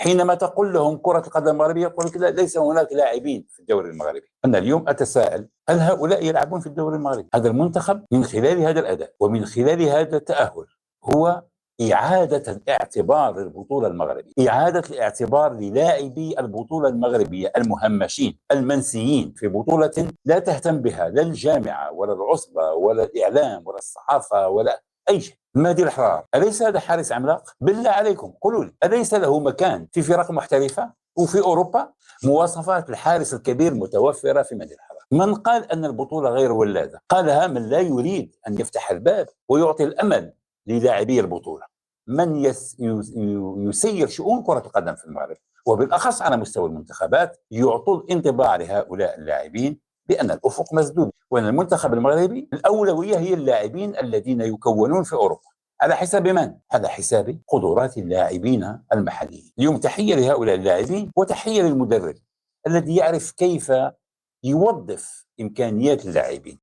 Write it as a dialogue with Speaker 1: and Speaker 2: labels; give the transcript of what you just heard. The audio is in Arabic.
Speaker 1: حينما تقول لهم كرة القدم المغربية يقول لك ليس هناك لاعبين في الدوري المغربي. أنا اليوم أتساءل، هل هؤلاء يلعبون في الدوري المغربي؟ هذا المنتخب من خلال هذا الأداء ومن خلال هذا التأهل هو إعادة الاعتبار للبطولة المغربية، إعادة الاعتبار للاعبي البطولة المغربية المهمشين المنسيين في بطولة لا تهتم بها لا الجامعة ولا العصبة ولا الإعلام ولا الصحافة ولا أي شيء. مهدي الحرار أليس هذا حارس عملاق؟ بالله عليكم قولوا لي، أليس له مكان في فرق محترفة وفي أوروبا؟ مواصفات الحارس الكبير متوفرة في مهدي الحرار. من قال أن البطولة غير ولادة؟ قالها من لا يريد أن يفتح الباب ويعطي الأمل للاعبي البطولة، من يسير شؤون كرة القدم في المغرب وبالأخص على مستوى المنتخبات، يعطوا الانطباع لهؤلاء اللاعبين بأن الأفق مسدود وأن المنتخب المغربي الأولوية هي اللاعبين الذين يكونون في أوروبا. على حساب من؟ على حساب قدرات اللاعبين المحليين. اليوم تحية لهؤلاء اللاعبين وتحية للمدرب الذي يعرف كيف يوظف إمكانيات اللاعبين.